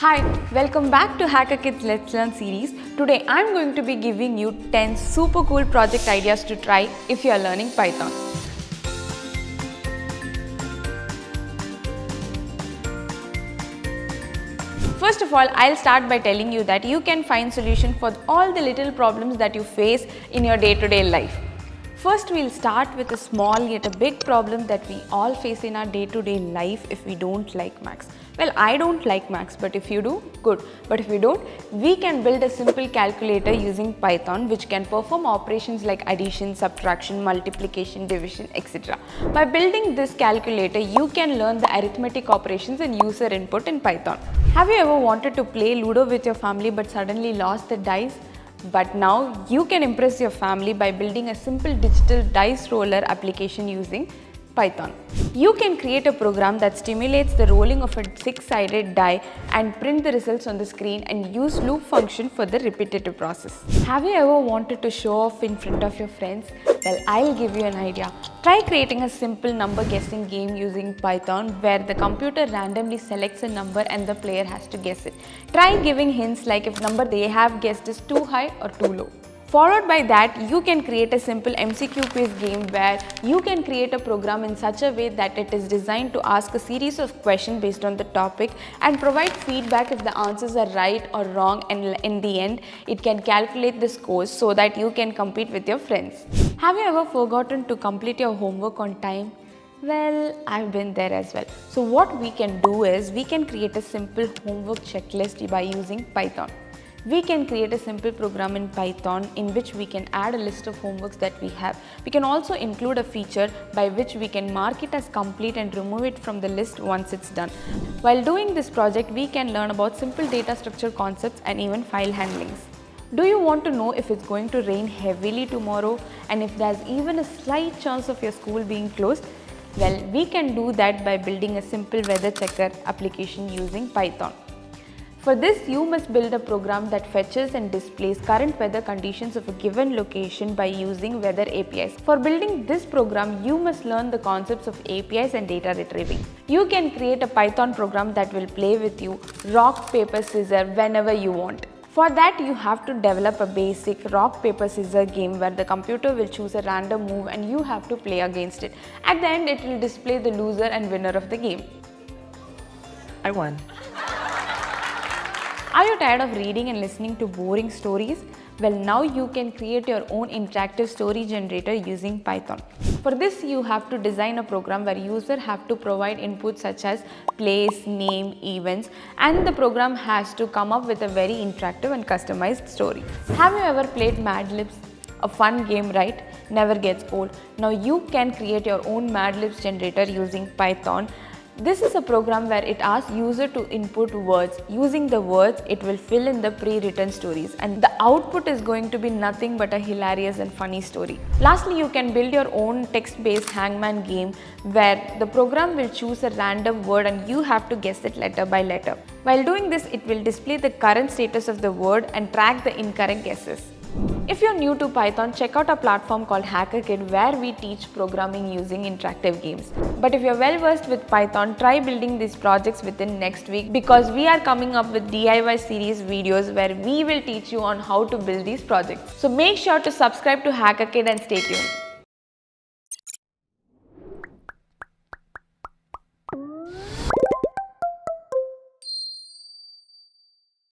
Hi, welcome back to HackerKID's Let's Learn series. Today I'm going to be giving you 10 super cool project ideas to try if you are learning Python. First of all, I'll start by telling you that you can find solution for all the little problems that you face in your day-to-day life. First, we'll start with a small yet a big problem that we all face in our day-to-day life if we don't like maths. Well, I don't like maths, but if you do, good. But if you don't, we can build a simple calculator using Python which can perform operations like addition, subtraction, multiplication, division, etc. By building this calculator, you can learn the arithmetic operations and user input in Python. Have you ever wanted to play Ludo with your family but suddenly lost the dice? But now you can impress your family by building a simple digital dice roller application using Python. You can create a program that stimulates the rolling of a six-sided die and print the results on the screen and use loop function for the repetitive process. Have you ever wanted to show off in front of your friends? Well, I'll give you an idea. Try creating a simple number guessing game using Python where the computer randomly selects a number and the player has to guess it. Try giving hints like if number they have guessed is too high or too low. Followed by that, you can create a simple MCQ quiz game where you can create a program in such a way that it is designed to ask a series of questions based on the topic and provide feedback if the answers are right or wrong, and in the end, it can calculate the scores so that you can compete with your friends. Have you ever forgotten to complete your homework on time? Well, I've been there as well. So what we can do is we can create a simple homework checklist by using Python. We can create a simple program in Python in which we can add a list of homeworks that we have. We can also include a feature by which we can mark it as complete and remove it from the list once it's done. While doing this project, we can learn about simple data structure concepts and even file handlings. Do you want to know if it's going to rain heavily tomorrow and if there's even a slight chance of your school being closed? Well, we can do that by building a simple weather checker application using Python. For this, you must build a program that fetches and displays current weather conditions of a given location by using weather APIs. For building this program, you must learn the concepts of APIs and data retrieving. You can create a Python program that will play with you rock, paper, scissors whenever you want. For that, you have to develop a basic rock, paper, scissors game where the computer will choose a random move and you have to play against it. At the end, it will display the loser and winner of the game. I won. Are you tired of reading and listening to boring stories? Well, now you can create your own interactive story generator using Python. For this, you have to design a program where users have to provide inputs such as place, name, events, and the program has to come up with a very interactive and customized story. Have you ever played Mad Libs? A fun game, right? Never gets old. Now you can create your own Mad Libs generator using Python. This is a program where it asks user to input words. Using the words, it will fill in the pre-written stories and the output is going to be nothing but a hilarious and funny story. Lastly, you can build your own text-based Hangman game where the program will choose a random word and you have to guess it letter by letter. While doing this, it will display the current status of the word and track the incorrect guesses. If you're new to Python, check out a platform called HackerKID where we teach programming using interactive games. But if you're well versed with Python, try building these projects within next week because we are coming up with DIY series videos where we will teach you on how to build these projects. So make sure to subscribe to HackerKID and stay tuned.